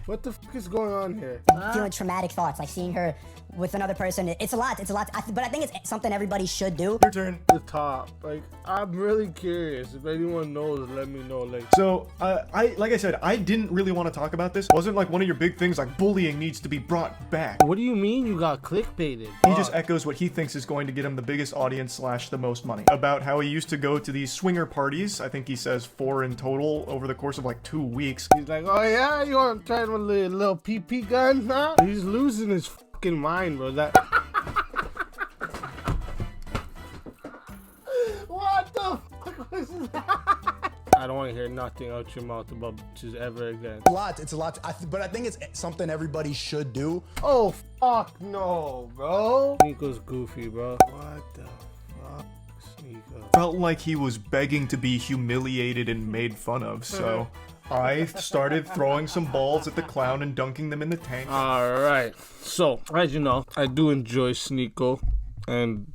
What the fuck is going on here? Feeling traumatic thoughts, like seeing her with another person. It's a lot. But I think it's something everybody should do. Your turn. The top. Like, I'm really curious. If anyone knows, let me know. Like, so like I said, I didn't really want to talk about this. It wasn't like one of your big things like bullying needs to be brought back. what do you mean you got clickbaited? He just echoes what he thinks is going to get him the biggest audience / the most money. About how he used to go to these swinger parties. I think he says 4 in total over the course of like 2 weeks. He's like, oh yeah, you want to try with a little PP gun, huh? He's losing his fucking mind, bro. That. What the fuck was that? I don't want to hear nothing out your mouth about bitches ever again. It's a lot. But I think it's something everybody should do. Oh fuck no, bro. Sneako's goofy, bro. What the fuck, Sneako? Felt like he was begging to be humiliated and made fun of, so I started throwing some balls at the clown and dunking them in the tank. Alright, so as you know, I do enjoy Sneako and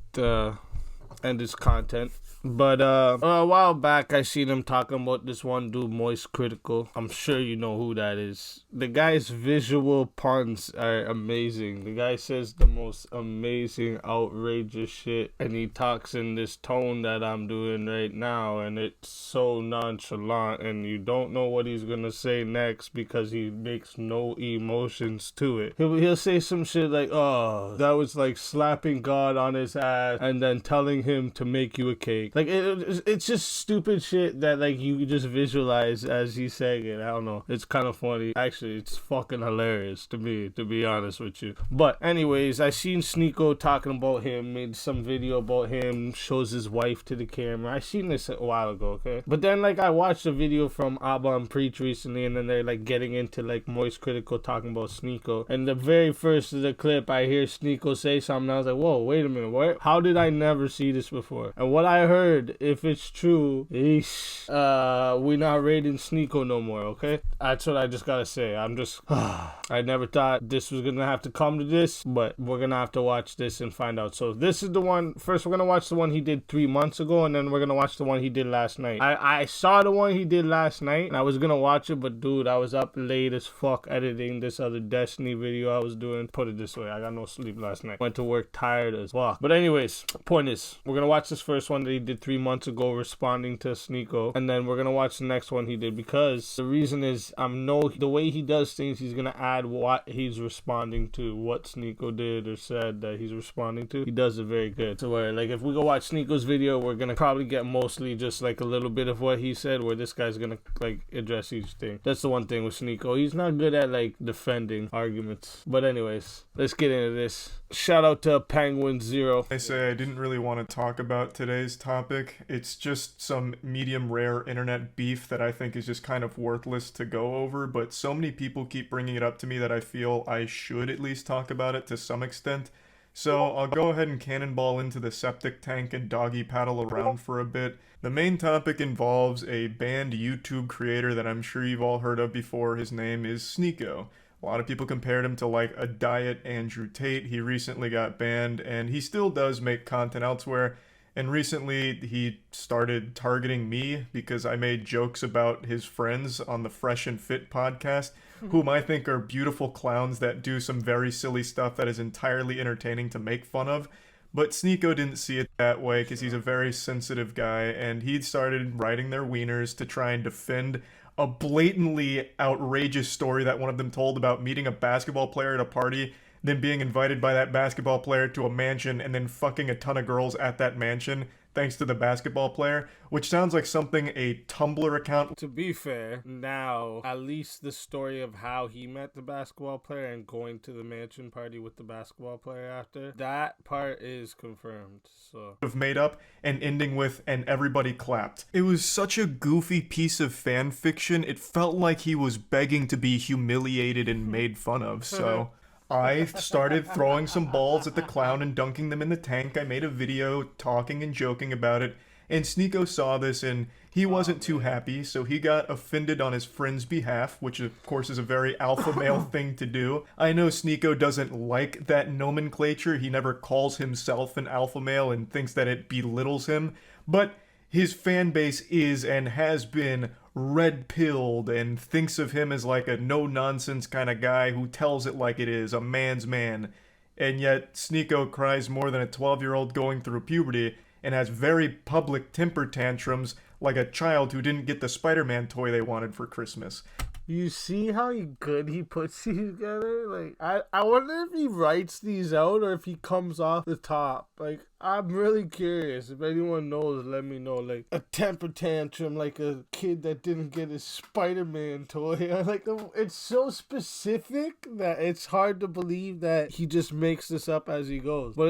his content. But a while back I seen him talking about this one dude, MoistCritikal. I'm sure you know who that is. The guy's visual puns are amazing. The guy says the most amazing, outrageous shit, and he talks in this tone that I'm doing right now, and it's so nonchalant, and you don't know what he's gonna say next because he makes no emotions to it. He'll say some shit like, oh, that was like slapping God on his ass and then telling him to make you a cake. Like, it's just stupid shit that, like, you just visualize as he's saying it. I don't know. It's kind of funny. Actually, it's fucking hilarious to me, to be honest with you. But anyways, I seen Sneako talking about him, made some video about him, shows his wife to the camera. I seen this a while ago, okay? But then, like, I watched a video from Abba and Preach recently, and then they're, like, getting into, like, MoistCritikal talking about Sneako. And the very first of the clip, I hear Sneako say something, and I was like, whoa, wait a minute, what? How did I never see this before? And what I heard, if it's true, we not rating Sneako no more, okay? That's what I just gotta say. I'm just, I never thought this was gonna have to come to this, but we're gonna have to watch this and find out. So this is the one, first we're gonna watch the one he did 3 months ago, and then we're gonna watch the one he did last night. I saw the one he did last night, and I was gonna watch it, but dude, I was up late as fuck editing this other Destiny video I was doing. Put it this way, I got no sleep last night. Went to work tired as fuck. But anyways, point is, we're gonna watch this first one that he did 3 months ago responding to Sneako, and then we're gonna watch the next one he did, because the reason is the way he does things, he's gonna add what he's responding to, what Sneako did or said that he's responding to. He does it very good. So where, like, if we go watch Sneako's video, we're gonna probably get mostly just like a little bit of what he said, where this guy's gonna like address each thing. That's the one thing with Sneako, he's not good at like defending arguments. But anyways, let's get into this. Shout out to Penguin Zero. I say I didn't really want to talk about today's topic. It's just some medium rare internet beef that I think is just kind of worthless to go over, but so many people keep bringing it up to me that I feel I should at least talk about it to some extent. So I'll go ahead and cannonball into the septic tank and doggy paddle around for a bit. The main topic involves a banned YouTube creator that I'm sure you've all heard of before. His name is Sneako. A lot of people compared him to like a diet Andrew Tate. He recently got banned, and he still does make content elsewhere. And recently he started targeting me because I made jokes about his friends on the Fresh and Fit podcast, whom I think are beautiful clowns that do some very silly stuff that is entirely entertaining to make fun of. But Sneako didn't see it that way because he's a very sensitive guy, and he started riding their wieners to try and defend a blatantly outrageous story that one of them told about meeting a basketball player at a party, then being invited by that basketball player to a mansion and then fucking a ton of girls at that mansion thanks to the basketball player, which sounds like something a Tumblr account. To be fair, now, at least the story of how he met the basketball player and going to the mansion party with the basketball player after, that part is confirmed, so. Have made up and ending with, and everybody clapped. It was such a goofy piece of fan fiction, it felt like he was begging to be humiliated and made fun of, so. I started throwing some balls at the clown and dunking them in the tank. I made a video talking and joking about it, and Sneako saw this and he wasn't too happy, so he got offended on his friend's behalf, which of course is a very alpha male thing to do. I know Sneako doesn't like that nomenclature. He never calls himself an alpha male and thinks that it belittles him, but his fan base is and has been red-pilled and thinks of him as like a no-nonsense kind of guy who tells it like it is, a man's man. And yet Sneako cries more than a 12-year-old going through puberty and has very public temper tantrums like a child who didn't get the Spider-Man toy they wanted for Christmas. You see how good he puts these together? Like, I wonder if he writes these out or if he comes off the top. Like, I'm really curious. If anyone knows, let me know. Like, a temper tantrum, like a kid that didn't get his Spider-Man toy. Like, it's so specific that it's hard to believe that he just makes this up as he goes. But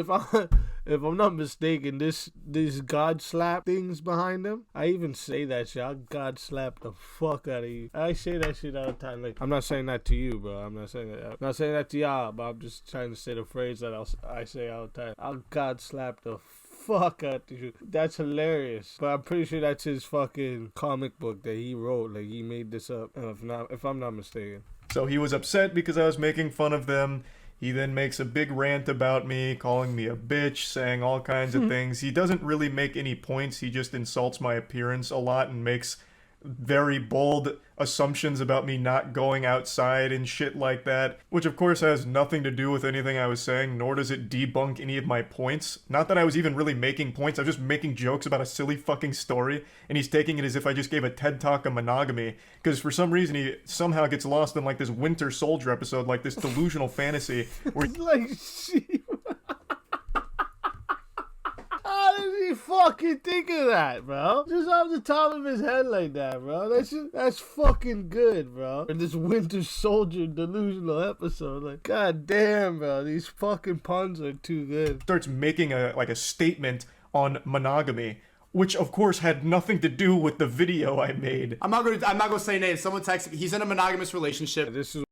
if I'm not mistaken, these God slap things behind him, I even say that shit. I'll God slap the fuck out of you. I say that shit all the time. Like, I'm not saying that to you, bro. I'm not saying that to y'all, but I'm just trying to say the phrase that I say all the time. I'll God slap the fuck out of you. That's hilarious. But I'm pretty sure that's his fucking comic book that he wrote. Like, he made this up. If I'm not mistaken. So he was upset because I was making fun of them. He then makes a big rant about me, calling me a bitch, saying all kinds of things. He doesn't really make any points. He just insults my appearance a lot and makes very bold assumptions about me not going outside and shit like that, which of course has nothing to do with anything I was saying, nor does it debunk any of my points. Not that I was even really making points, I was just making jokes about a silly fucking story, and he's taking it as if I just gave a TED Talk on monogamy, because for some reason he somehow gets lost in like this Winter Soldier episode, like this delusional fantasy where Like, shit. How does he fucking think of that, bro? Just off the top of his head like that, bro. That's fucking good, bro. In this Winter Soldier delusional episode, like, god damn, bro. These fucking puns are too good. starts making a statement on monogamy, which of course had nothing to do with the video I made. I'm not gonna say names. Someone texted me. He's in a monogamous relationship. This is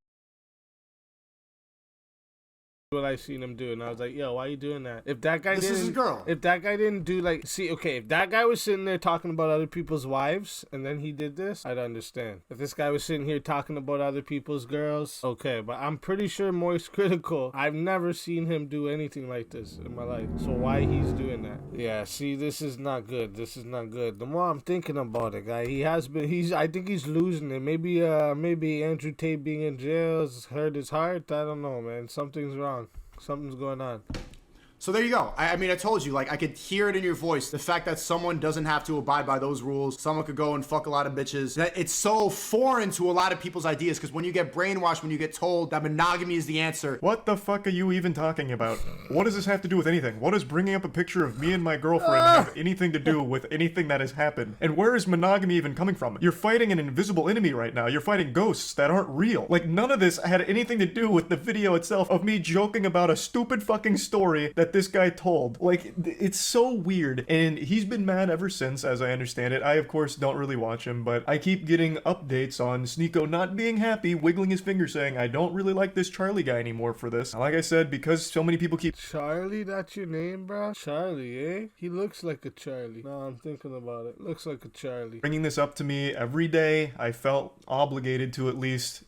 what I seen him do, and I was like, yo, why you doing that? If that guy This is his girl. If that guy didn't do, like, see, okay, if that guy was sitting there talking about other people's wives and then he did this, I'd understand. If this guy was sitting here talking about other people's girls, okay, but I'm pretty sure MoistCritikal, I've never seen him do anything like this in my life, so why he's doing that? Yeah, see, this is not good. This is not good. The more I'm thinking about it, guy, I think he's losing it. Maybe Andrew Tate being in jail has hurt his heart. I don't know, man. Something's wrong. Something's going on. So there you go. I mean, I told you, like, I could hear it in your voice. The fact that someone doesn't have to abide by those rules. Someone could go and fuck a lot of bitches. That it's so foreign to a lot of people's ideas, because when you get brainwashed, when you get told that monogamy is the answer. What the fuck are you even talking about? What does this have to do with anything? What does bringing up a picture of me and my girlfriend have anything to do with anything that has happened? And where is monogamy even coming from? You're fighting an invisible enemy right now. You're fighting ghosts that aren't real. Like, none of this had anything to do with the video itself of me joking about a stupid fucking story that this guy told. Like, it's so weird, and he's been mad ever since, as I understand it. I, of course, don't really watch him, but I keep getting updates on Sneako not being happy, wiggling his finger, saying, I don't really like this Charlie guy anymore for this. Like I said, because so many people keep... Charlie, that's your name, bro? Charlie, eh? He looks like a Charlie. No, I'm thinking about it. Looks like a Charlie. bringing this up to me every day, I felt obligated to at least,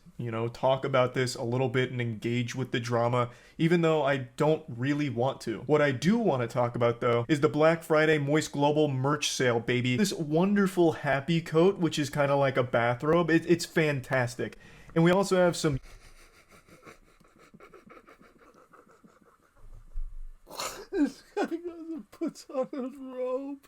talk about this a little bit and engage with the drama, even though I don't really want to. What I do want to talk about, though, is the Black Friday Moist Global merch sale, baby. This wonderful happy coat, which is kind of like a bathrobe, it's fantastic. And we also have some... This guy goes and puts on his robe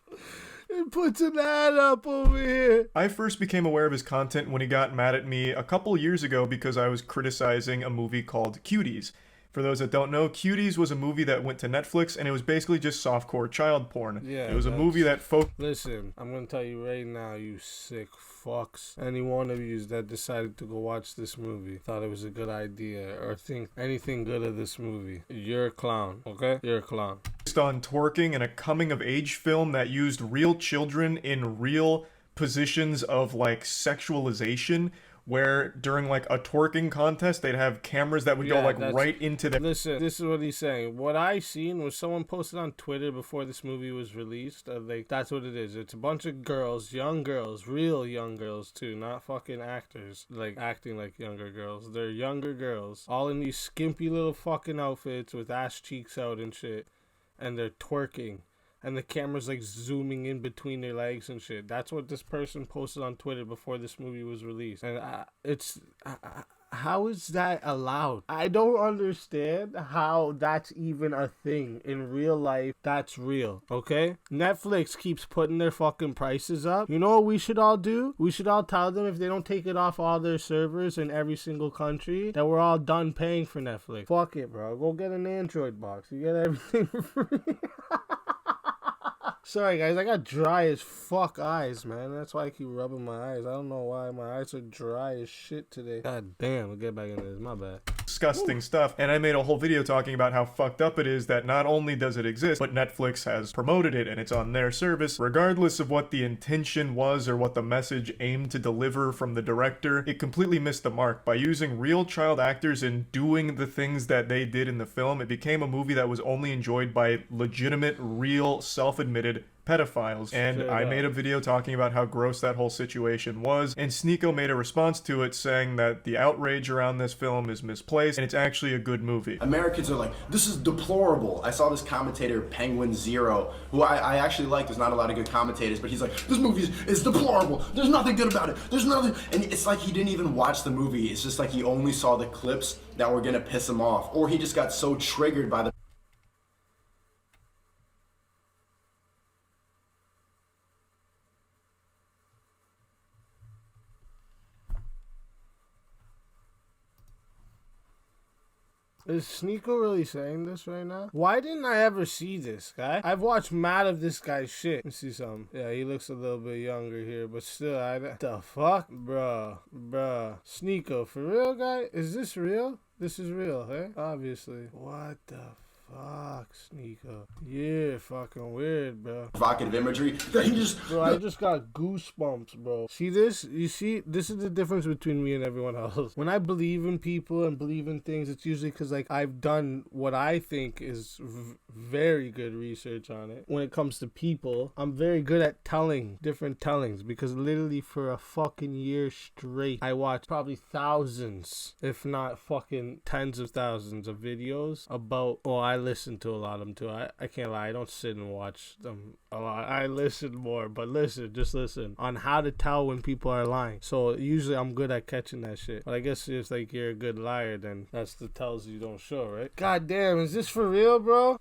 and puts an ad up over here. I first became aware of his content when he got mad at me a couple years ago because I was criticizing a movie called Cuties. For those that don't know, Cuties was a movie that went to Netflix, and it was basically just softcore child porn. Yeah, it was a movie that Listen, I'm gonna tell you right now, you sick fucks. Any one of you that decided to go watch this movie, thought it was a good idea, or think anything good of this movie, you're a clown, okay? You're a clown. Based on twerking and a coming-of-age film that used real children in real positions of, like, sexualization, where during like a twerking contest they'd have cameras that would go like right into the... Listen, this is what he's saying. What I seen was someone posted on Twitter before this movie was released. Like, that's what it is. It's a bunch of girls, young girls, real young girls too, not fucking actors like acting like younger girls. They're younger girls, all in these skimpy little fucking outfits with ass cheeks out and shit, and they're twerking. and the camera's like zooming in between their legs and shit. That's what this person posted on Twitter before this movie was released. And how is that allowed? I don't understand how that's even a thing in real life. That's real, okay? Netflix keeps putting their fucking prices up. You know what we should all do? We should all tell them if they don't take it off all their servers in every single country, that we're all done paying for Netflix. Fuck it, bro. Go get an Android box. You get everything for free. Sorry, guys. I got dry as fuck eyes, man. That's why I keep rubbing my eyes. I don't know why. My eyes are dry as shit today. God damn. I'll get back into this. My bad. Disgusting stuff. And I made a whole video talking about how fucked up it is that not only does it exist, but Netflix has promoted it and it's on their service. Regardless of what the intention was or what the message aimed to deliver from the director, it completely missed the mark. By using real child actors and doing the things that they did in the film, it became a movie that was only enjoyed by legitimate, real, self-admitted pedophiles. And I made a video talking about how gross that whole situation was, and Sneako made a response to it saying that the outrage around this film is misplaced and it's actually a good movie. Americans are like, this is deplorable. I saw this commentator, Penguin Zero, who I actually like. There's not a lot of good commentators, but he's like, this movie is deplorable. There's nothing good about it. There's nothing. And it's like he didn't even watch the movie. It's just like he only saw the clips that were gonna piss him off, or he just got so triggered by the Is Sneako really saying this right now? Why didn't I ever see this guy? I've watched mad of this guy's shit. Let's see something. Yeah, he looks a little bit younger here, but still, the fuck? Bruh. Sneako, for real, guy? Is this real? This is real, hey? Obviously. What the fuck, Sneako? You're fucking weird, bro. Provocative imagery that he just... Bro, I just got goosebumps, bro. See this? You see? This is the difference between me and everyone else. When I believe in people and believe in things, it's usually because, like, I've done what I think is very good research on it. When it comes to people, I'm very good at telling different tellings, because literally for a fucking year straight, I watched probably thousands, if not fucking tens of thousands of videos about, I listen to a lot of them too. I can't lie, I don't sit and watch them a lot. I listen more, but just listen on how to tell when people are lying. So usually I'm good at catching that shit. But I guess if like you're a good liar, then that's the tells you don't show, right? God damn, is this for real, bro?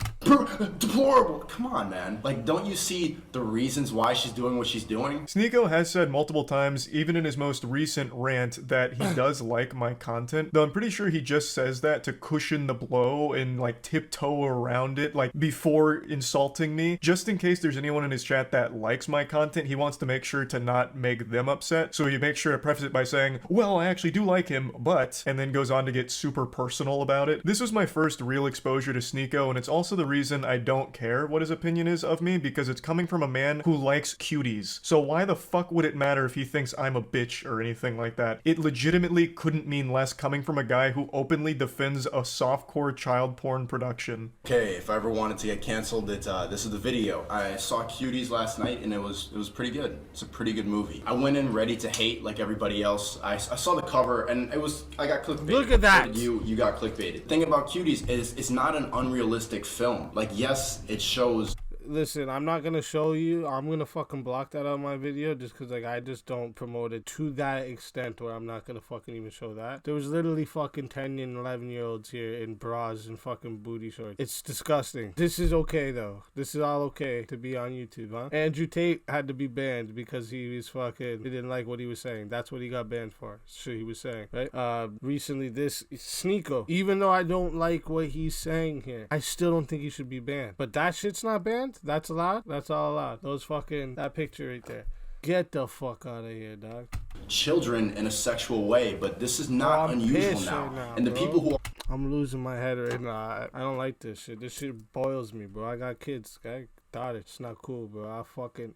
Deplorable. Come on, man. Like, don't you see the reasons why she's doing what she's doing? Sneako has said multiple times, even in his most recent rant, that he does like my content, though I'm pretty sure he just says that to cushion the blow and like tiptoe around it, like before insulting me. Just in case there's anyone in his chat that likes my content, he wants to make sure to not make them upset. So he makes sure to preface it by saying, well, I actually do like him, but, and then goes on to get super personal about it. This was my first real exposure to Sneako, and it's also the reason I don't care what his opinion is of me, because it's coming from a man who likes cuties. So why the fuck would it matter if he thinks I'm a bitch or anything like that? It legitimately couldn't mean less coming from a guy who openly defends a softcore child porn production. Okay, if I ever wanted to get canceled, this is the video. I saw Cuties last night and it was pretty good. It's a pretty good movie. I went in ready to hate like everybody else. I saw the cover and I got clickbaited. Look at that. So did you got clickbaited. The thing about Cuties is it's not an unrealistic film. Like, yes, it shows. Listen, I'm not gonna show you. I'm gonna fucking block that out of my video just because, like, I just don't promote it to that extent where I'm not gonna fucking even show that. There was literally fucking 10 and 11-year-olds here in bras and fucking booty shorts. It's disgusting. This is okay, though. This is all okay to be on YouTube, huh? Andrew Tate had to be banned because he didn't like what he was saying. That's what he got banned for. Shit he was saying, right? Recently, this Sneako, even though I don't like what he's saying here, I still don't think he should be banned. But that shit's not banned? That's allowed? That's all allowed. That picture right there. Get the fuck out of here, dog. Children in a sexual way, but this is not unusual now. And the people who... I'm losing my head right now. I don't like this shit. This shit boils me, bro. I got kids, guy. Thought it's not cool, bro. I fucking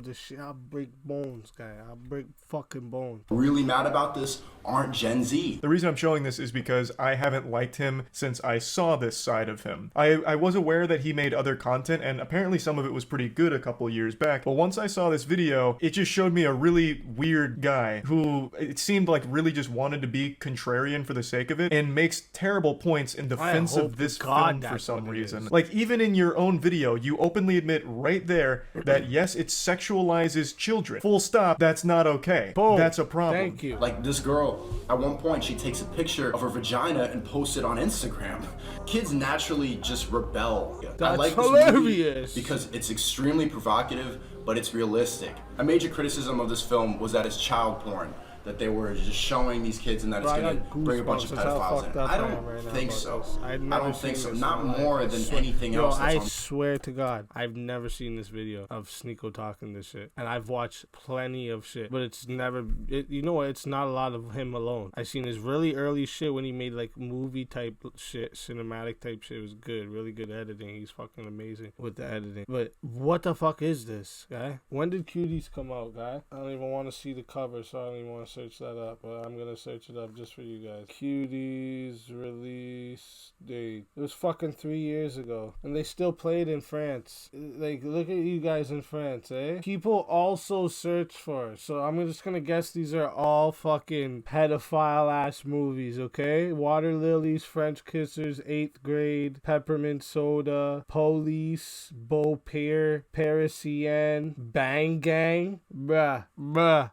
this shit. I'll break bones, guy. I'll break fucking bones. Really mad about this aren't Gen Z. The reason I'm showing this is because I haven't liked him since I saw this side of him. I was aware that he made other content, and apparently some of it was pretty good a couple years back, but once I saw this video, it just showed me a really weird guy who it seemed like really just wanted to be contrarian for the sake of it and makes terrible points in defense of this film for some reason. Like, even in your own video, you openly admit right there that yes, it sexualizes children. Full stop. That's not okay. Boom. That's a problem. Thank you. Like this girl, at one point, she takes a picture of her vagina and posts it on Instagram. Kids naturally just rebel. I That's like this hilarious. movie because it's extremely provocative, but it's realistic. A major criticism of this film was that it's child porn. That they were just showing these kids and that it's going to bring a bunch of pedophiles in. I don't think so. I don't think so. Not more than anything else. I swear to God, I've never seen this video of Sneako talking this shit. And I've watched plenty of shit. But it's never, you know what? It's not a lot of him alone. I seen his really early shit when he made like movie type shit, cinematic type shit. It was good. Really good editing. He's fucking amazing with the editing. But what the fuck is this, guy? When did Cuties come out, guy? I don't even want to see the cover, so I don't even want to search that up, but I'm gonna search it up just for you guys. Cuties release date. It was fucking 3 years ago, and they still played in France. Like, look at you guys in France, eh? People also search for. So I'm just gonna guess these are all fucking pedophile ass movies, okay? Water Lilies, French Kissers, 8th Grade, Peppermint Soda, Police, Beau Père, Parisienne, Bang Gang, bruh.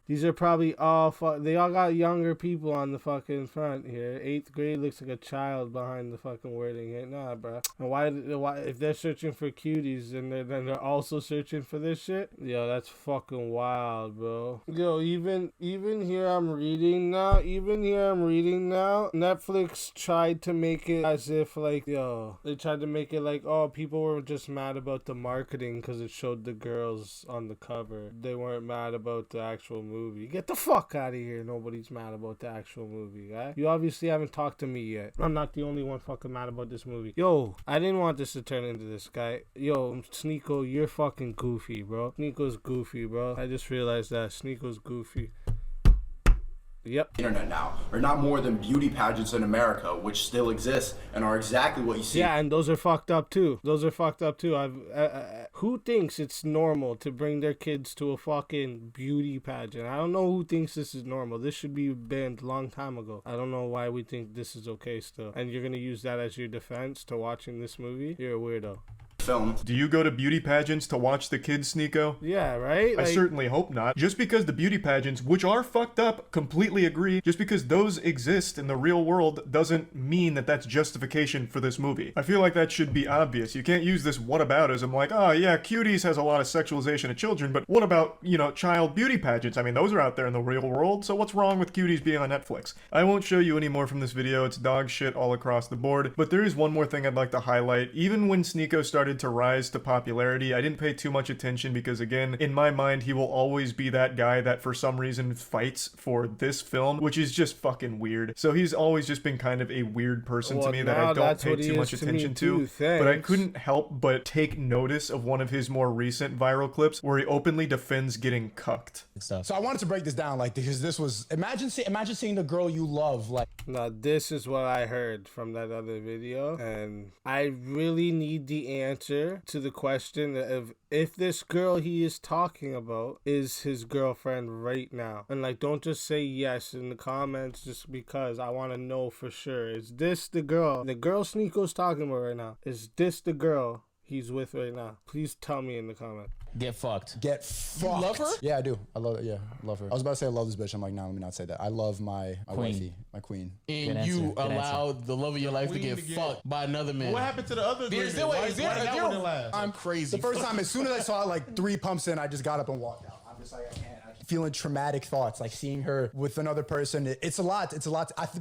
These are probably all they all got younger people on the fucking front here. 8th Grade looks like a child behind the fucking wording here. Nah, bro. And why if they're searching for cuties and then they're also searching for this shit? Yo, that's fucking wild, bro. Yo, even here I'm reading now. Netflix tried to make it as if like, yo, they tried to make it like, oh, people were just mad about the marketing because it showed the girls on the cover. They weren't mad about the actual movie. Get the fuck out of here. Nobody's mad about the actual movie, right? You obviously haven't talked to me yet. I'm not the only one fucking mad about this movie. Yo, I didn't want this to turn into this guy. Yo, Sneako, you're fucking goofy, bro. Sneako's goofy, bro. I just realized that. Sneako's goofy. Yep. Internet now are not more than beauty pageants in America, which still exist and are exactly what you see. Yeah, and those are fucked up too. Who thinks it's normal to bring their kids to a fucking beauty pageant? I don't know who thinks this is normal. This should be banned a long time ago. I don't know why we think this is okay still. And you're gonna use that as your defense to watching this movie? You're a weirdo. Film. Do you go to beauty pageants to watch the kids, Sneako? Yeah, right? I certainly hope not. Just because the beauty pageants, which are fucked up, completely agree, just because those exist in the real world doesn't mean that that's justification for this movie. I feel like that should be obvious. You can't use this whataboutism like, oh yeah, Cuties has a lot of sexualization of children, but what about, child beauty pageants? I mean, those are out there in the real world, so what's wrong with Cuties being on Netflix? I won't show you any more from this video. It's dog shit all across the board, but there is one more thing I'd like to highlight. Even when Sneako started to rise to popularity, I didn't pay too much attention because, again, in my mind, he will always be that guy that for some reason fights for this film, which is just fucking weird. So he's always just been kind of a weird person to me that I don't pay too much attention to. But I couldn't help but take notice of one of his more recent viral clips where he openly defends getting cucked. So I wanted to break this down, like, because this was imagine seeing the girl you love, like. Now this is what I heard from that other video, and I really need the answer to the question of if this girl he is talking about is his girlfriend right now. And like, don't just say yes in the comments just because. I want to know for sure. Is this the girl Sneako's talking about right now? Is this the girl he's with right now? Please tell me in the comments. Get fucked. Get fucked. You love her? Yeah, I do. I love her. I was about to say I love this bitch. I'm like, nah, let me not say that. I love my wifey, my queen. And you allowed the love of your life to get fucked by another man. What happened to the other women? Why did that one last? I'm crazy. The first time, as soon as I saw it, like 3 pumps in, I just got up and walked out. I'm just like, I can't. Feeling traumatic thoughts, like seeing her with another person. It's a lot.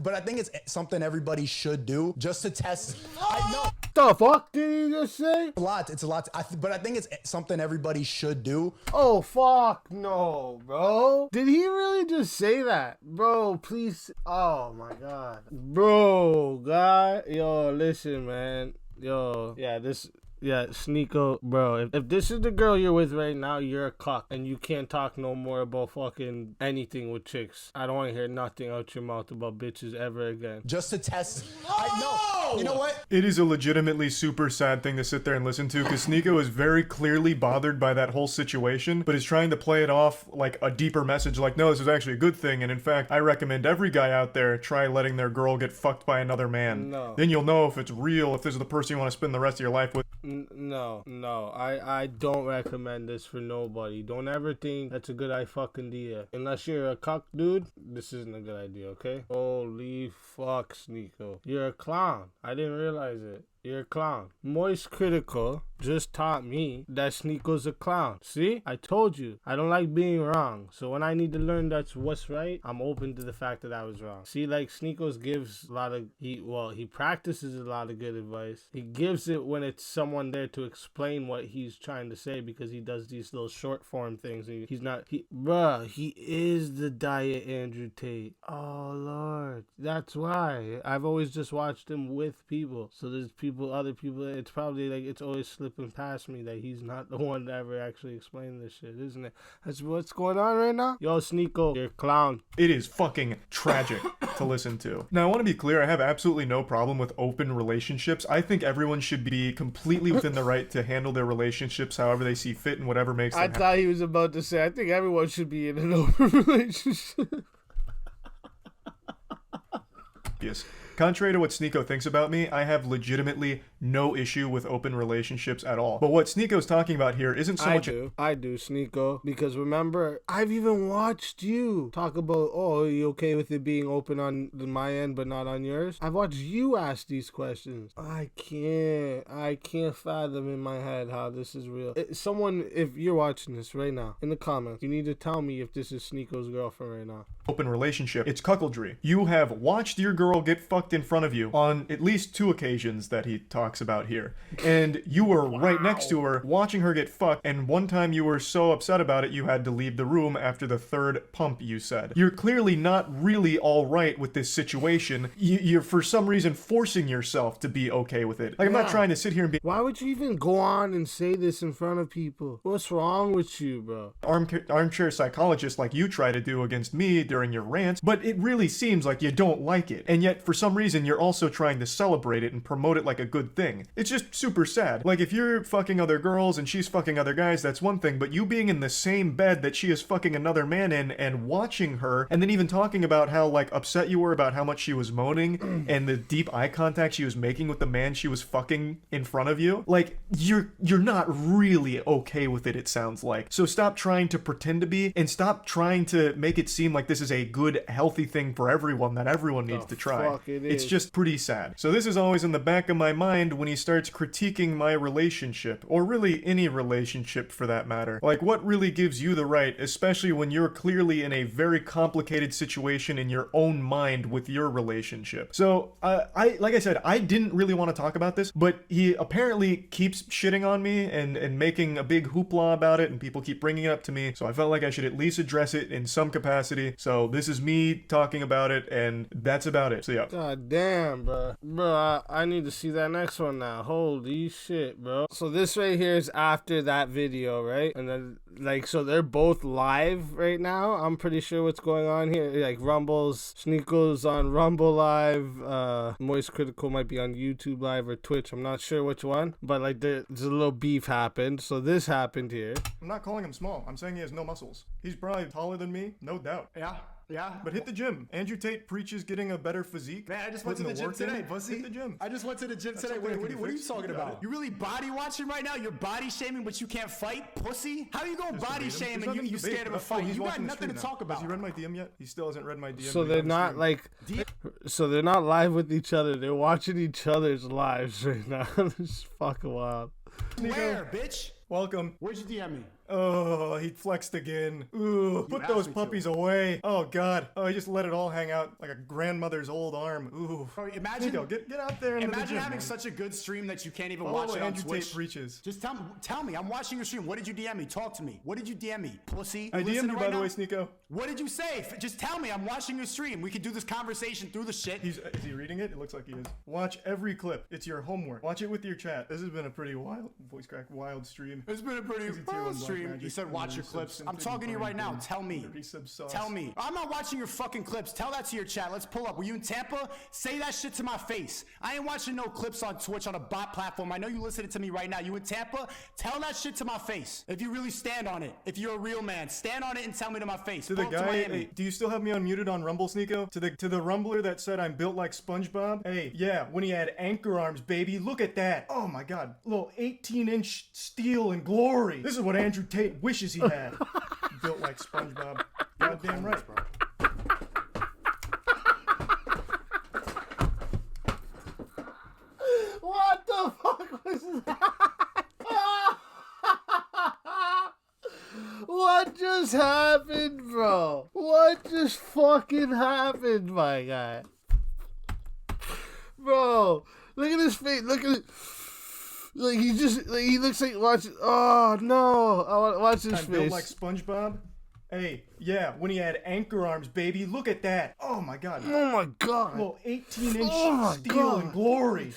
But I think it's something everybody should do just to test. I know. The fuck did he just say? It's a lot. But I think it's something everybody should do. Oh, fuck no, bro. Did he really just say that? Bro, please. Oh, my God. Bro, God. Yo, listen, man. Yo, yeah, Sneako, bro, if this is the girl you're with right now, you're a cuck, and you can't talk no more about fucking anything with chicks. I don't want to hear nothing out your mouth about bitches ever again. Just to test. I know. You know what? It is a legitimately super sad thing to sit there and listen to because Sneako is very clearly bothered by that whole situation, but is trying to play it off like a deeper message, like, no, this is actually a good thing, and in fact, I recommend every guy out there try letting their girl get fucked by another man. No. Then you'll know if it's real, if this is the person you want to spend the rest of your life with. No. I don't recommend this for nobody. Don't ever think that's a good idea. Unless you're a cuck dude, this isn't a good idea, okay? Holy fuck, Sneako. You're a clown. I didn't realize it. You're a clown. MoistCritikal just taught me that Sneako's a clown. See? I told you. I don't like being wrong. So when I need to learn that's what's right, I'm open to the fact that I was wrong. See, like Sneako's gives a lot of, he practices a lot of good advice. He gives it when it's someone there to explain what he's trying to say because he does these little short form things. And he is the diet Andrew Tate. Oh, Lord. That's why. I've always just watched him with people. So there's other people, it's probably like it's always slipping past me that he's not the one to ever actually explain this shit, isn't it? That's what's going on right now. Yo, Sneako, you're a clown. It is fucking tragic to listen to. Now, I want to be clear, I have absolutely no problem with open relationships. I think everyone should be completely within the right to handle their relationships however they see fit and whatever makes them happy. I thought he was about to say, I think everyone should be in an open relationship. Yes. Contrary to what Sneako thinks about me, I have legitimately no issue with open relationships at all. But what Sneako's talking about here isn't so much... I do, Sneako. Because remember, I've even watched you talk about, are you okay with it being open on my end but not on yours? I've watched you ask these questions. I can't fathom in my head how this is real. Someone, if you're watching this right now, in the comments, you need to tell me if this is Sneako's girlfriend right now. Open relationship. It's cuckoldry. You have watched your girl get fucked in front of you on at least 2 occasions that he talks about here. And you were right next to her watching her get fucked, and one time you were so upset about it you had to leave the room after the 3rd pump, you said. You're clearly not really alright with this situation. You're for some reason forcing yourself to be okay with it. Like, I'm not trying to sit here and be... Why would you even go on and say this in front of people? What's wrong with you, bro? Armchair psychologist like you try to do against me during your rants, but it really seems like you don't like it. And yet, for some reason, you're also trying to celebrate it and promote it like a good thing. It's just super sad. Like, if you're fucking other girls and she's fucking other guys, that's one thing, but you being in the same bed that she is fucking another man in and watching her, and then even talking about how, like, upset you were about how much she was moaning and the deep eye contact she was making with the man she was fucking in front of you, like, you're not really okay with it sounds like. So stop trying to pretend to be, and stop trying to make it seem like this is a good, healthy thing for everyone that everyone needs to try. It's just pretty sad. So this is always in the back of my mind when he starts critiquing my relationship, or really any relationship for that matter. Like, what really gives you the right, especially when you're clearly in a very complicated situation in your own mind with your relationship. So, like I said, I didn't really want to talk about this, but he apparently keeps shitting on me and making a big hoopla about it, and people keep bringing it up to me, so I felt like I should at least address it in some capacity. So this is me talking about it, and that's about it. So yeah. God damn, bro. Bro, I need to see that next one now. Holy shit, bro. So this right here is after that video, right? And then, like, so they're both live right now. I'm pretty sure what's going on here. Like, Sneako's on Rumble Live. MoistCritikal might be on YouTube Live or Twitch. I'm not sure which one. But, like, there's a little beef happened. So this happened here. I'm not calling him small. I'm saying he has no muscles. He's probably taller than me, no doubt. Yeah. But hit the gym. Andrew Tate preaches getting a better physique. Man, I just went to the gym today, pussy. Hit the gym. I just went to the gym today. Wait, what are you talking about? You really body watching right now? You're body shaming, but you can't fight, pussy? How you gonna body shame and you scared of a fight? You got nothing to talk about. Has he read my DM yet? He still hasn't read my DM. So they're not like, so they're not live with each other. They're watching each other's lives right now. This is fucking wild. Where, bitch? Welcome. Where'd you DM me? Oh, he flexed again. Ooh, put those puppies away. Oh, God. Oh, he just let it all hang out like a grandmother's old arm. Ooh. Bro, imagine, get out there and imagine having such a good stream that you can't even watch it on Twitch. Preaches. Just tell me. I'm watching your stream. What did you DM me? Talk to me. What did you DM me, pussy? I DM'd you, by the way, Sneako. What did you say? Just tell me. I'm watching your stream. We can do this conversation through the shit. Is he reading it? It looks like he is. Watch every clip. It's your homework. Watch it with your chat. This has been a pretty wild, voice crack, wild stream. It's been a pretty wild stream. stream. You said watch your clips. I'm talking to you right now. Tell me. Tell me. I'm not watching your fucking clips. Tell that to your chat. Let's pull up. Were you in Tampa? Say that shit to my face. I ain't watching no clips on Twitch on a bot platform. I know you listening to me right now. You in Tampa? Tell that shit to my face. If you really stand on it. If you're a real man, stand on it and tell me to my face. To the guy, hey, do you still have me unmuted on Rumble, Sneako? To the Rumbler that said I'm built like SpongeBob? Hey, yeah, when he had anchor arms, baby, look at that. Oh my god, little 18-inch steel and glory. This is what Andrew Tate wishes he had. Built like SpongeBob. Goddamn right, bro. What the fuck was that? What just happened, bro? What just fucking happened, my guy? Bro, look at his face. Look at it. Like he looks like watch. Oh no! Watch his face. Built like SpongeBob. Hey, yeah, when he had anchor arms, baby, look at that. Oh my god. Oh my god. Little 18-inch steel and glory.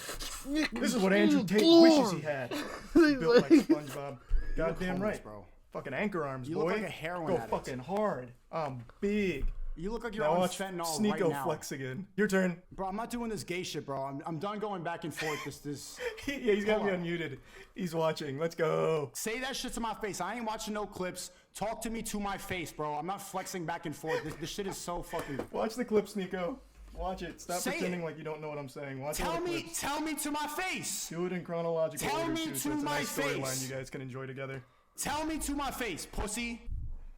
This is what Andrew Tate wishes he had. Built like SpongeBob. Goddamn right, bro. Fucking anchor arms, You boy. look like a heroin Go addict. fucking hard. I'm big. You look like you're Now on watch fentanyl Sneako right now. flex again. Your turn. Bro, I'm not doing this gay shit, bro. I'm done going back and forth. This. Yeah, he's got me Hold on. unmuted. He's watching. Let's go. Say that shit to my face. I ain't watching no clips. Talk to me to my face, bro. I'm not flexing back and forth. This shit is so fucking. Watch the clip, Sneako. Watch it. Stop Say pretending it. like you don't know what I'm saying. Watch all Tell the me clips. to my face. Do it in chronological Tell order, me too, to so it's a my nice storyline face. you guys can enjoy together. Tell me to my face, pussy.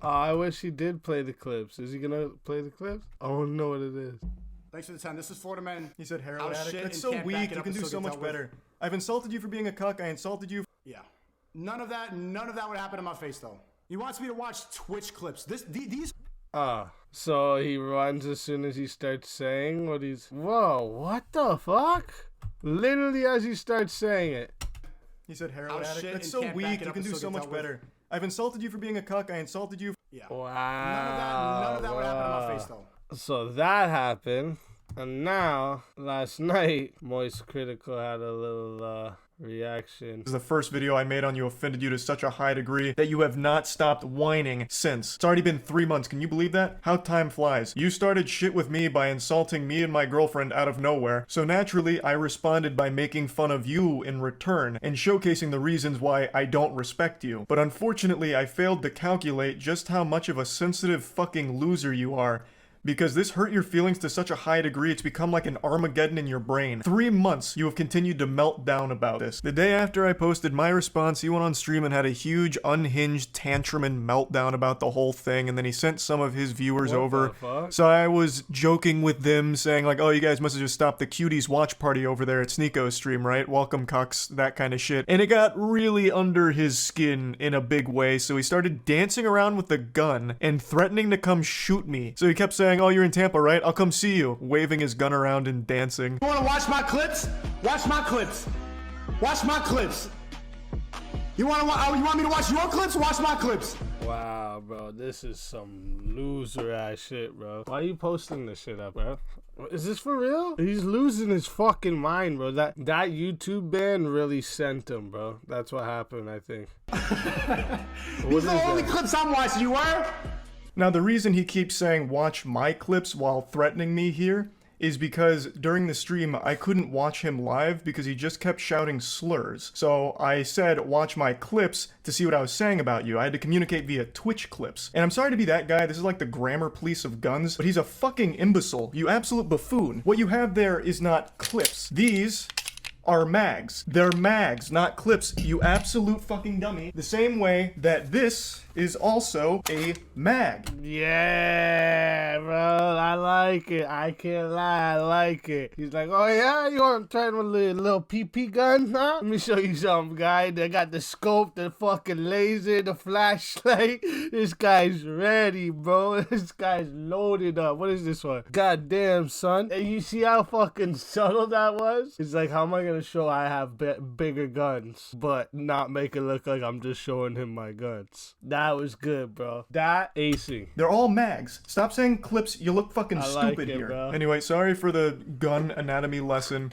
Oh, I wish he did play the clips. Is he gonna play the clips? I don't know what it is. Thanks for the time. This is Florida Man. He said heroin I'll addict. shit That's and so can't back weak. it You up can and do still so get much dealt with. better. I've insulted you for being a cuck. I insulted you. Yeah. None of that would happen to my face though. He wants me to watch Twitch clips. These. So he runs as soon as he starts saying what he's. Whoa, what the fuck? Literally as he starts saying it. He said heroin I'll addict. shit That's and so can't back weak. it You up can and do still so get much dealt with. better. I've insulted you for being a cuck. I insulted you. Yeah. Wow. None of that would happen to my face though. So that happened. And now, last night, MoistCritikal had a little reaction. This is the first video I made on you offended you to such a high degree that you have not stopped whining since. It's already been 3 months. Can you believe that? How time flies. You started shit with me by insulting me and my girlfriend out of nowhere. So naturally, I responded by making fun of you in return and showcasing the reasons why I don't respect you. But unfortunately, I failed to calculate just how much of a sensitive fucking loser you are. Because this hurt your feelings to such a high degree, it's become like an Armageddon in your brain. 3 months, you have continued to melt down about this. The day after I posted my response, he went on stream and had a huge, unhinged tantrum and meltdown about the whole thing, and then he sent some of his viewers over. So I was joking with them, saying like, oh, you guys must have just stopped the cuties watch party over there at Sneako's stream, right? Welcome, cucks, that kind of shit. And it got really under his skin in a big way, so he started dancing around with a gun and threatening to come shoot me. So he kept saying, oh, you're in Tampa, right? I'll come see you. Waving his gun around and dancing. You wanna watch my clips? Watch my clips. Watch my clips. You want me to watch your clips? Watch my clips. Wow, bro, this is some loser ass shit, bro. Why are you posting this shit up, bro? Is this for real? He's losing his fucking mind, bro. That YouTube ban really sent him, bro. That's what happened, I think. These are the only clips I'm watching. You were? Now, the reason he keeps saying watch my clips while threatening me here is because during the stream, I couldn't watch him live because he just kept shouting slurs. So I said, watch my clips to see what I was saying about you. I had to communicate via Twitch clips. And I'm sorry to be that guy, this is like the grammar police of guns, but he's a fucking imbecile, you absolute buffoon. What you have there is not clips. These are mags. They're mags, not clips, you absolute fucking dummy. The same way that this is also a mag. Yeah, bro, I like it. I can't lie, I like it. He's like, oh yeah, you want to try with a little PP gun, huh? Let me show you something, guy. They got the scope, the fucking laser, the flashlight. This guy's ready, bro. This guy's loaded up. What is this one? Goddamn, son. And you see how fucking subtle that was? It's like, how am I gonna show I have bigger guns, but not make it look like I'm just showing him my guns? That was good, bro. That acing. They're all mags. Stop saying clips, you look fucking I like stupid it, here. bro. Anyway, sorry for the gun anatomy lesson.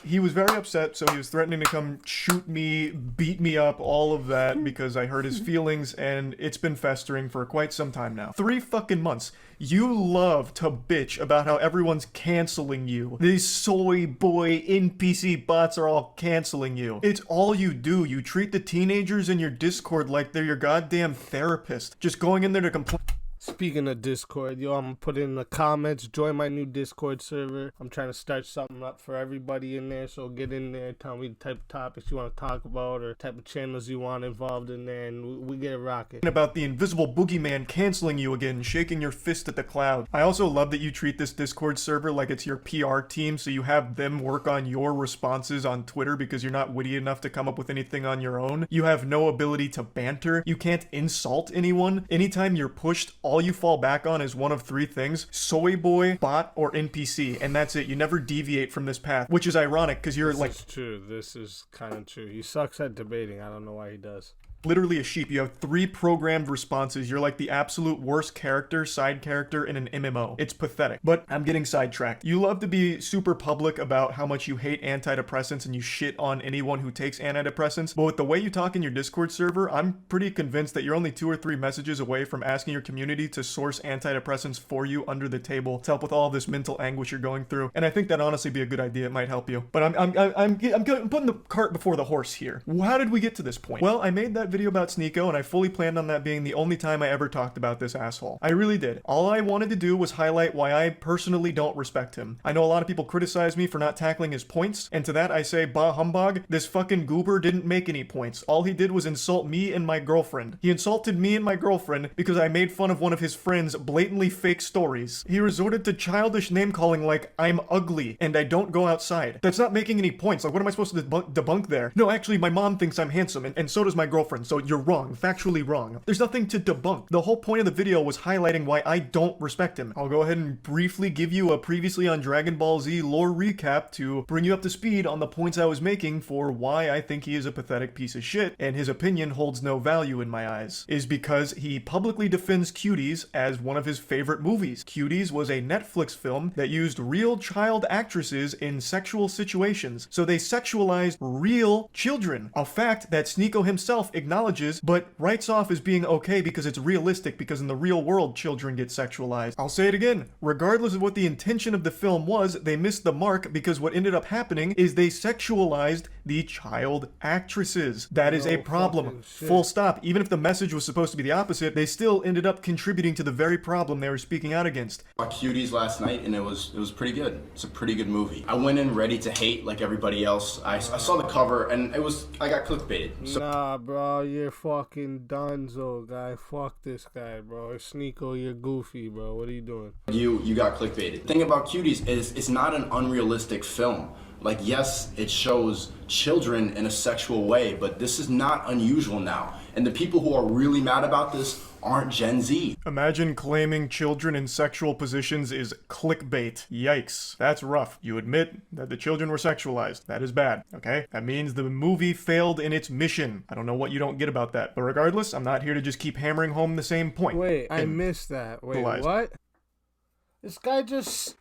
he was very upset, so he was threatening to come shoot me, beat me up, all of that, because I hurt his feelings, and it's been festering for quite some time now. 3 fucking months. You love to bitch about how everyone's canceling you. These soy boy NPC bots are all canceling you. It's all you do. You treat the teenagers in your Discord like they're your goddamn therapist. Just going in there to complain. Speaking of Discord, yo, I'm gonna put it in the comments. Join my new Discord server. I'm trying to start something up for everybody in there, so get in there. Tell me the type of topics you want to talk about or type of channels you want involved in there, and we get it rocking. About the invisible boogeyman canceling you again, shaking your fist at the cloud. I also love that you treat this Discord server like it's your PR team, so you have them work on your responses on Twitter because you're not witty enough to come up with anything on your own. You have no ability to banter. You can't insult anyone. Anytime you're pushed, all you fall back on is one of 3 things: soy boy, bot, or NPC, and that's it. You never deviate from this path, which is ironic because you're This is true. This is kind of true. He sucks at debating. I don't know why he does. literally a sheep. You have 3 programmed responses. You're like the absolute worst character, side character in an MMO. It's pathetic. But I'm getting sidetracked. You love to be super public about how much you hate antidepressants and you shit on anyone who takes antidepressants. But with the way you talk in your Discord server, I'm pretty convinced that you're only 2 or 3 messages away from asking your community to source antidepressants for you under the table to help with all this mental anguish you're going through. And I think that'd honestly be a good idea. It might help you. But I'm putting the cart before the horse here. How did we get to this point? Well, I made that video about Sneako, and I fully planned on that being the only time I ever talked about this asshole. I really did. All I wanted to do was highlight why I personally don't respect him. I know a lot of people criticize me for not tackling his points, and to that I say, bah humbug, this fucking goober didn't make any points. All he did was insult me and my girlfriend. He insulted me and my girlfriend because I made fun of one of his friend's blatantly fake stories. He resorted to childish name-calling like, I'm ugly, and I don't go outside. That's not making any points. Like, what am I supposed to debunk there? No, actually, my mom thinks I'm handsome, and so does my girlfriend, so you're wrong. Factually wrong. There's nothing to debunk. The whole point of the video was highlighting why I don't respect him. I'll go ahead and briefly give you a previously on Dragon Ball Z lore recap to bring you up to speed on the points I was making for why I think he is a pathetic piece of shit, and his opinion holds no value in my eyes. Is because he publicly defends Cuties as one of his favorite movies. Cuties was a Netflix film that used real child actresses in sexual situations, so they sexualized real children. A fact that Sneako himself acknowledges but writes off as being okay because it's realistic, because in the real world children get sexualized. I'll say it again, regardless of what the intention of the film was, they missed the mark because what ended up happening is they sexualized the child actresses. That is a problem. Full stop. Even if the message was supposed to be the opposite, they still ended up contributing to the very problem they were speaking out against. I saw Cuties last night and it was pretty good. It's a pretty good movie. I went in ready to hate like everybody else. I saw the cover and I got clickbaited. So nah, bro, you're fucking donezo, guy. Fuck this guy, bro. Sneako, you're goofy, bro. What are you doing? You got clickbaited. The thing about Cuties is it's not an unrealistic film. Like, yes, it shows children in a sexual way, but this is not unusual now. And the people who are really mad about this aren't Gen Z. Imagine claiming children in sexual positions is clickbait. Yikes. That's rough. You admit that the children were sexualized. That is bad, okay? That means the movie failed in its mission. I don't know what you don't get about that. But regardless, I'm not here to just keep hammering home the same point. Wait, I missed that. Wait, what? This guy just...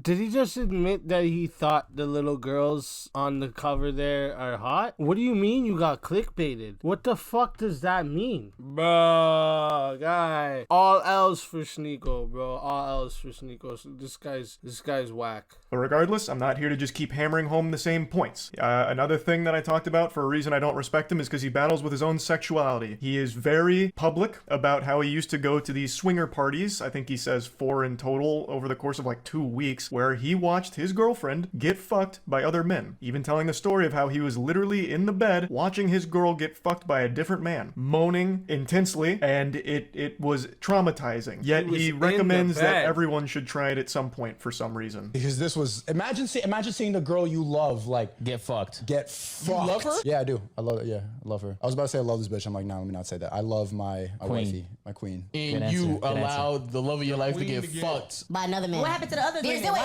Did he just admit that he thought the little girls on the cover there are hot? What do you mean you got clickbaited? What the fuck does that mean? Bro, guy. All L's for Sneako, bro. All L's for Sneako. So this guy's whack. But regardless, I'm not here to just keep hammering home the same points. Another thing that I talked about for a reason I don't respect him is because he battles with his own sexuality. He is very public about how he used to go to these swinger parties. I think he says 4 in total over the course of like 2 weeks, where he watched his girlfriend get fucked by other men, even telling the story of how he was literally in the bed watching his girl get fucked by a different man, moaning intensely, and it was traumatizing. Yet he recommends that everyone should try it at some point for some reason. Because this was, imagine seeing the girl you love, like, get fucked. Get fucked. You love her? Yeah, I do. I love it. Yeah, I love her. I was about to say I love this bitch. I'm like, no, let me not say that. I love my wifey, my queen. And you allowed the love of your life to get fucked by another man. What happened to the other girl?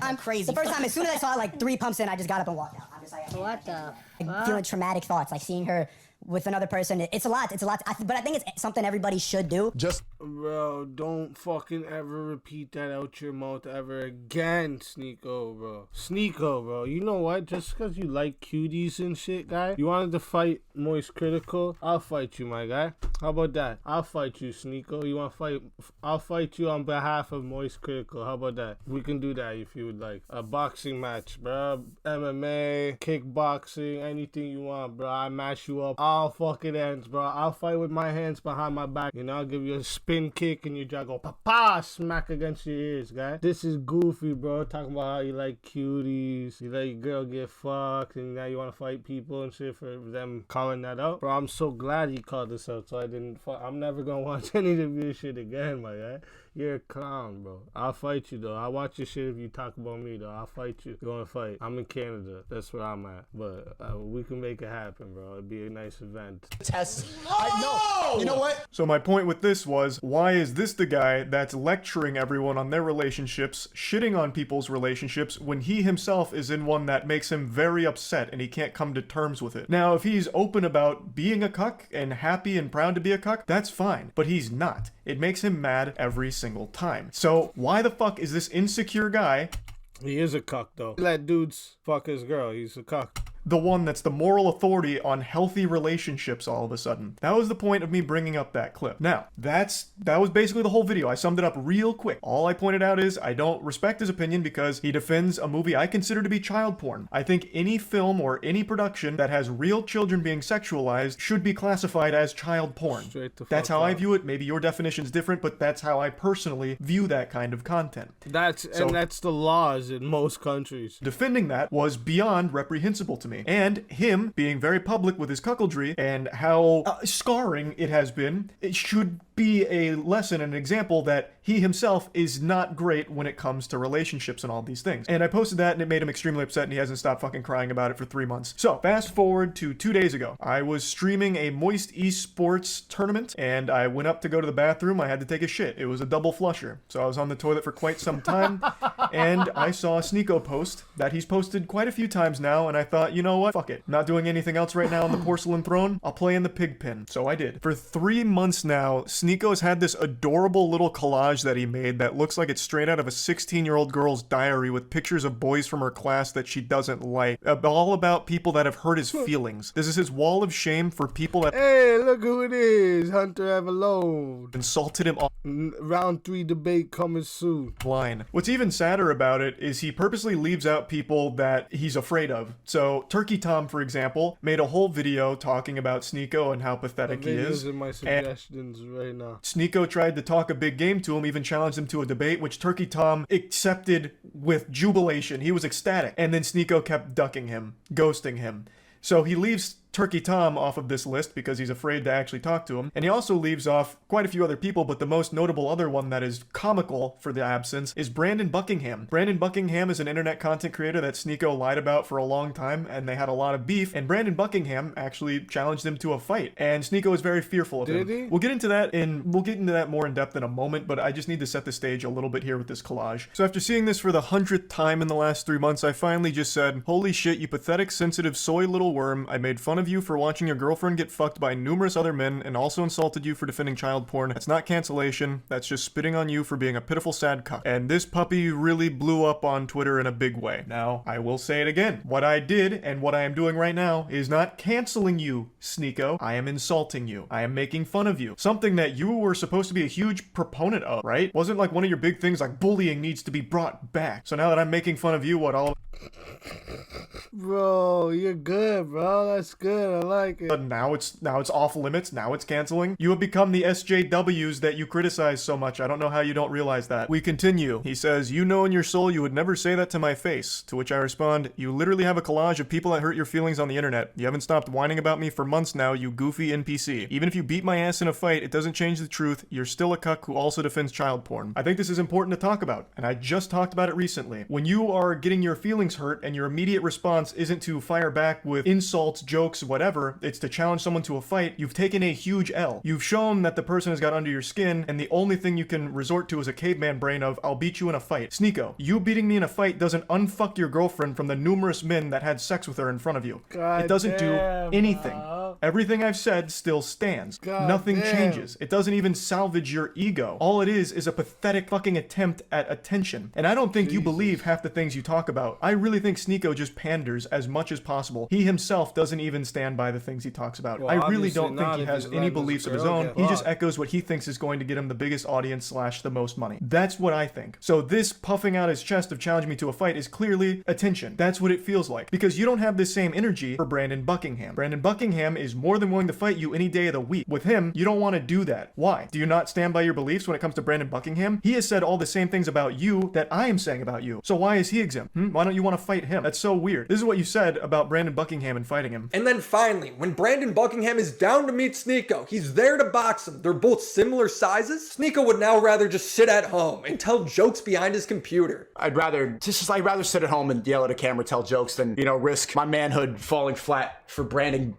I'm crazy. The first time, as soon as I saw it, like 3 pumps in, I just got up and walked out. I'm just like, what the fuck? Feeling traumatic thoughts, like seeing her with another person. It's a lot. But I think it's something everybody should do. Just Bro, don't fucking ever repeat that out your mouth ever again, Sneako, bro. Sneako, bro. You know what? Just because you like cuties and shit, guy, you wanted to fight MoistCritikal? I'll fight you, my guy. How about that? I'll fight you, Sneako. You want to fight? I'll fight you on behalf of MoistCritikal. How about that? We can do that if you would like. A boxing match, bro. MMA, kickboxing, anything you want, bro. I mash you up all fucking ends, bro. I'll fight with my hands behind my back. You know, I'll give you a spin kick and you just go pa smack against your ears, guy. This is goofy, bro. Talking about how you like cuties, you let your girl get fucked, and now you want to fight people and shit for them calling that out. Bro, I'm so glad he called this out, so I didn't fuck. I'm never gonna watch any of your shit again, my guy. You're a clown, bro. I'll fight you, though. I'll watch your shit if you talk about me, though. I'll fight you. You want to fight? I'm in Canada. That's where I'm at. But we can make it happen, bro. It'd be a nice event. Test. I know. You know what? So my point with this was, why is this the guy that's lecturing everyone on their relationships, shitting on people's relationships, when he himself is in one that makes him very upset and he can't come to terms with it? Now, if he's open about being a cuck and happy and proud to be a cuck, that's fine. But he's not. It makes him mad every single time. So why the fuck is this insecure guy? He is a cuck, though. Let dudes fuck his girl. He's a cuck. The one that's the moral authority on healthy relationships all of a sudden. That was the point of me bringing up that clip. Now, that was basically the whole video. I summed it up real quick. All I pointed out is I don't respect his opinion because he defends a movie I consider to be child porn. I think any film or any production that has real children being sexualized should be classified as child porn. That's how I view it. Maybe your definition's different, but that's how I personally view that kind of content. That's the laws in most countries. Defending that was beyond reprehensible to me. And him being very public with his cuckoldry and how scarring it has been, it should be a lesson, an example that he himself is not great when it comes to relationships and all these things. And I posted that and it made him extremely upset and he hasn't stopped fucking crying about it for 3 months. So fast forward to 2 days ago. I was streaming a Moist Esports tournament and I went up to go to the bathroom. I had to take a shit. It was a double flusher. So I was on the toilet for quite some time and I saw a Sneako post that he's posted quite a few times now and I thought, you know what? Fuck it. Not doing anything else right now on the porcelain throne. I'll play in the pig pen. So I did. For 3 months now, Sneako has had this adorable little collage that he made that looks like it's straight out of a 16-year-old girl's diary with pictures of boys from her class that she doesn't like. All about people that have hurt his feelings. This is his wall of shame for people that— Hey, look who it is. Hunter Avalone. Insulted him. Round 3 debate coming soon. Line. What's even sadder about it is he purposely leaves out people that he's afraid of. So Turkey Tom, for example, made a whole video talking about Sneako and how pathetic he is. In my suggestions right now. Sneako tried to talk a big game to him, even challenged him to a debate, which Turkey Tom accepted with jubilation. He was ecstatic. And then Sneako kept ducking him, ghosting him. So he leaves Turkey Tom off of this list because he's afraid to actually talk to him. And he also leaves off quite a few other people, but the most notable other one that is comical for the absence is Brandon Buckingham. Brandon Buckingham is an internet content creator that Sneako lied about for a long time, and they had a lot of beef, and Brandon Buckingham actually challenged him to a fight, and Sneako was very fearful of him. Did he? We'll get into that more in depth in a moment, but I just need to set the stage a little bit here with this collage. So after seeing this for the 100th time in the last 3 months, I finally just said, holy shit, you pathetic, sensitive, soy little worm. I made fun of you for watching your girlfriend get fucked by numerous other men and also insulted you for defending child porn. That's not cancellation. That's just spitting on you for being a pitiful sad cuck. And this puppy really blew up on Twitter in a big way. Now, I will say it again. What I did and what I am doing right now is not canceling you, Sneako. I am insulting you. I am making fun of you. Something that you were supposed to be a huge proponent of, right? Wasn't like one of your big things like bullying needs to be brought back. So now that I'm making fun of you, what all— Bro, you're good, bro. That's good. I like it. Now it's off limits. Now it's canceling. You have become the SJWs that you criticize so much. I don't know how you don't realize that. We continue. He says, you know in your soul you would never say that to my face. To which I respond, you literally have a collage of people that hurt your feelings on the internet. You haven't stopped whining about me for months now, you goofy NPC. Even if you beat my ass in a fight, it doesn't change the truth. You're still a cuck who also defends child porn. I think this is important to talk about, and I just talked about it recently. When you are getting your feelings hurt and your immediate response isn't to fire back with insults, jokes, whatever, it's to challenge someone to a fight, you've taken a huge L. You've shown that the person has got under your skin, and the only thing you can resort to is a caveman brain of, I'll beat you in a fight. Sneako, you beating me in a fight doesn't unfuck your girlfriend from the numerous men that had sex with her in front of you. God it doesn't do anything. Bro. Everything I've said still stands. God Nothing damn. changes. It doesn't even salvage your ego. All it is a pathetic fucking attempt at attention. And I don't think you believe half the things you talk about. I really think Sneako just panders as much as possible. He himself doesn't even stand by the things he talks about. Well, I really obviously don't think not he if has he's any letting beliefs this of his girl own. get He just fucked. echoes what he thinks is going to get him the biggest audience / the most money. That's what I think. So this puffing out his chest of challenging me to a fight is clearly attention. That's what it feels like. Because you don't have the same energy for Brandon Buckingham. Brandon Buckingham is more than willing to fight you any day of the week. With him, you don't want to do that. Why? Do you not stand by your beliefs when it comes to Brandon Buckingham? He has said all the same things about you that I am saying about you. So why is he exempt? Why don't you want to fight him? That's so weird. This is what you said about Brandon Buckingham and fighting him. And then finally, when Brandon Buckingham is down to meet Sneako, he's there to box him. They're both similar sizes. Sneako would now rather just sit at home and tell jokes behind his computer. I'd rather sit at home and yell at a camera, tell jokes than, risk my manhood falling flat for Brandon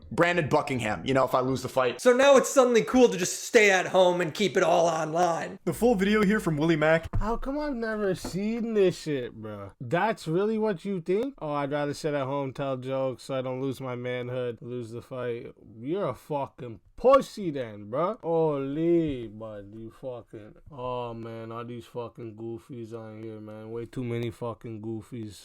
Buckingham, if I lose the fight. So now it's suddenly cool to just stay at home and keep it all online. The full video here from Willie Mack. How come I've never seen this shit, bro? That's really what you think? Oh, I'd rather sit at home, tell jokes so I don't lose my manhood, lose the fight. You're a fucking pussy then, bro. Holy, bud, you fucking... Oh, man, all these fucking goofies on here, man. Way too many fucking goofies.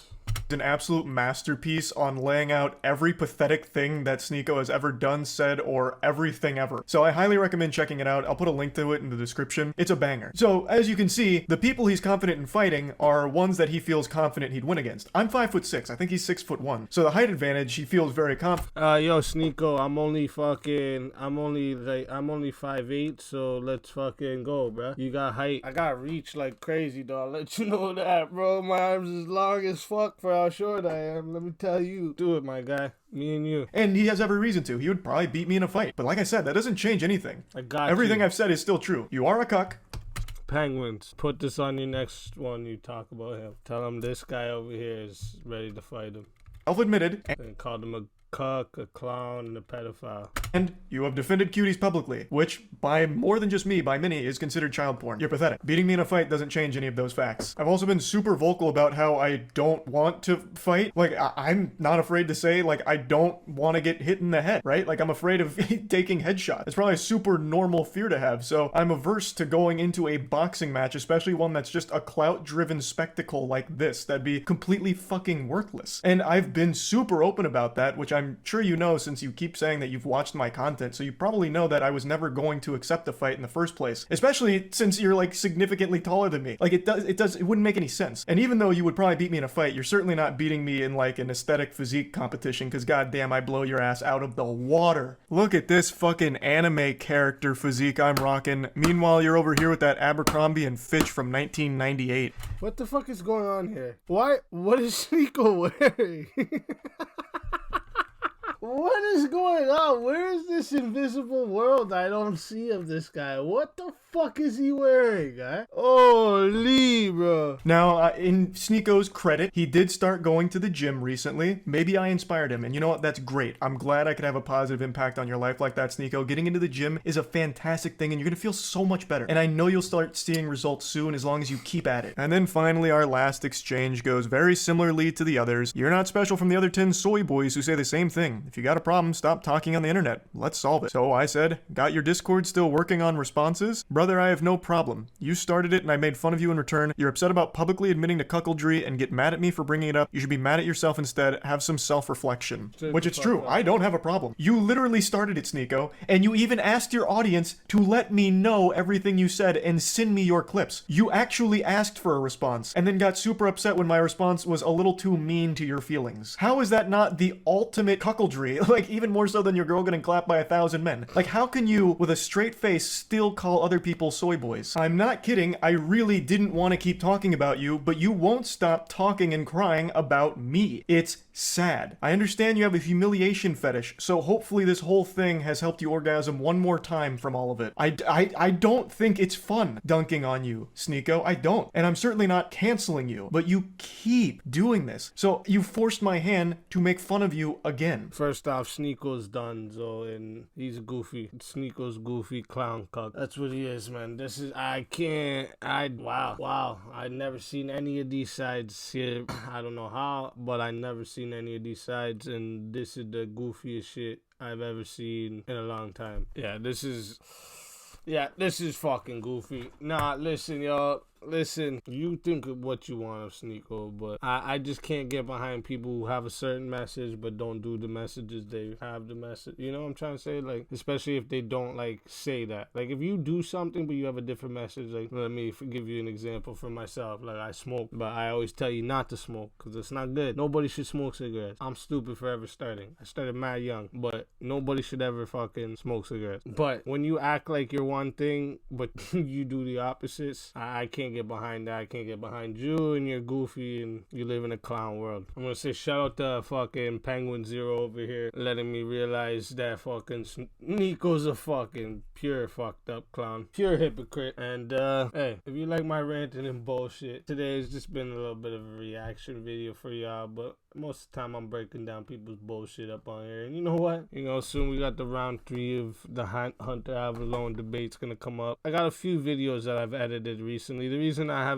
An absolute masterpiece on laying out every pathetic thing that Sneako has ever done, said, or everything ever. So I highly recommend checking it out. I'll put a link to it in the description. It's a banger. So as you can see, the people he's confident in fighting are ones that he feels confident he'd win against. I'm 5'6". I think he's 6'1". So the height advantage, he feels very confident. Yo, Sneako, I'm only 5'8", so let's fucking go, bro. You got height. I got reach like crazy, though. I'll let you know that, bro. My arms is long as fuck for how short I am. Let me tell you. Do it, my guy. Me and you. And he has every reason to. He would probably beat me in a fight. But like I said, that doesn't change anything. I got Everything you. I've said is still true. You are a cuck. Penguins. Put this on your next one you talk about him. Tell him this guy over here is ready to fight him. Self-admitted. And called him a cuck, a clown, and a pedophile. And you have defended cuties publicly, which, by more than just me, by many, is considered child porn. You're pathetic. Beating me in a fight doesn't change any of those facts. I've also been super vocal about how I don't want to fight. Like, I'm not afraid to say, like, I don't want to get hit in the head, right? Like, I'm afraid of taking headshots. It's probably a super normal fear to have, so I'm averse to going into a boxing match, especially one that's just a clout-driven spectacle like this. That'd be completely fucking worthless. And I've been super open about that, which I'm sure you know since you keep saying that you've watched my content, so you probably know that I was never going to accept a fight in the first place, especially since you're like significantly taller than me. Like it wouldn't make any sense. And even though you would probably beat me in a fight, you're certainly not beating me in like an aesthetic physique competition, because goddamn, I blow your ass out of the water. Look at this fucking anime character physique I'm rocking. Meanwhile, you're over here with that Abercrombie and Fitch from 1998. What the fuck is going on here? What is Sneako wearing? What is going on? Where is this invisible world I don't see of this guy? What the fuck is he wearing, guy? Holy, bro. Now, in Sneako's credit, he did start going to the gym recently. Maybe I inspired him, and you know what? That's great. I'm glad I could have a positive impact on your life like that, Sneako. Getting into the gym is a fantastic thing, and you're gonna feel so much better. And I know you'll start seeing results soon as long as you keep at it. And then finally, our last exchange goes very similarly to the others. You're not special from the other 10 soy boys who say the same thing. If you got a problem, stop talking on the internet. Let's solve it. So I said, got your Discord still working on responses? Brother, I have no problem. You started it and I made fun of you in return. You're upset about publicly admitting to cuckoldry and get mad at me for bringing it up. You should be mad at yourself instead. Have some self-reflection. Which it's true. I don't have a problem. You literally started it, Sneako, and you even asked your audience to let me know everything you said and send me your clips. You actually asked for a response and then got super upset when my response was a little too mean to your feelings. How is that not the ultimate cuckoldry? Like, even more so than your girl getting clapped by 1,000 men. Like, how can you, with a straight face, still call other people soy boys? I'm not kidding. I really didn't want to keep talking about you, but you won't stop talking and crying about me. It's sad. I understand you have a humiliation fetish, so hopefully this whole thing has helped you orgasm one more time from all of it. I don't think it's fun dunking on you, Sneako. I don't. And I'm certainly not canceling you, but you keep doing this. So you forced my hand to make fun of you again. For first off, Sneako's done, so, and he's goofy. Sneako's goofy clown cuck. That's what he is, man. Wow. I've never seen any of these sides here. I don't know how, but I never seen any of these sides, and this is the goofiest shit I've ever seen in a long time. Yeah, this is fucking goofy. Nah, listen, y'all. Listen, you think of what you want of Sneako, but I just can't get behind people who have a certain message but don't do the messages they have the message. You know what I'm trying to say? Like, especially if they don't, like, say that. Like, if you do something but you have a different message, like, let me give you an example for myself. Like, I smoke, but I always tell you not to smoke because it's not good. Nobody should smoke cigarettes. I'm stupid for ever starting. I started mad young, but nobody should ever fucking smoke cigarettes. But when you act like you're one thing, but you do the opposites, I can't get behind that. I can't get behind you, and you're goofy and you live in a clown world. I'm gonna say shout out to fucking Penguin Zero over here, letting me realize that fucking Sneako's a fucking pure fucked up clown, pure hypocrite. And hey, if you like my ranting and bullshit, today's just been a little bit of a reaction video for y'all, but most of the time I'm breaking down people's bullshit up on here. And you know what? You know, soon we got the round 3 of the Hunter Avalon debate's gonna come up. I got a few videos that I've edited recently. The reason I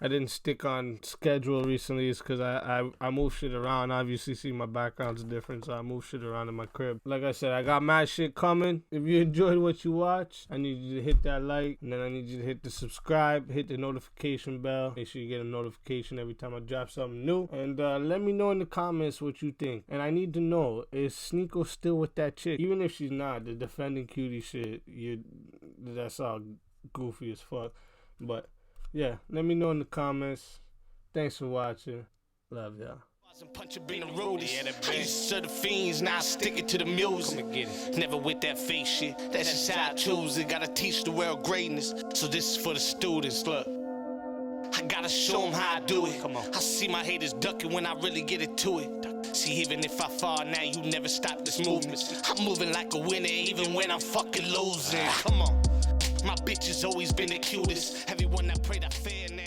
didn't stick on schedule recently is because I move shit around. Obviously, see my background's different, so I move shit around in my crib. Like I said, I got mad shit coming. If you enjoyed what you watched, I need you to hit that like, and then I need you to hit the subscribe, hit the notification bell. Make sure you get a notification every time I drop something new. And let me know in the comments what you think. And I need to know, is Sneako still with that chick? Even if she's not, the defending cutie shit, that's all goofy as fuck. But yeah, let me know in the comments. Thanks for watching. Love y'all. Punch being a roadie. I used to serve the fiends, now I stick it to the music. Come and get it. Never with that fake shit. That's just how I choose it. Gotta teach the world greatness. So this is for the students. Look, I gotta show them how I do it. Come on. I see my haters ducking when I really get it to it. See, even if I fall now, you never stop this movement. I'm moving like a winner, even when I'm fucking losing. Come on. My bitch has always been the cutest. Everyone that prayed I fair now.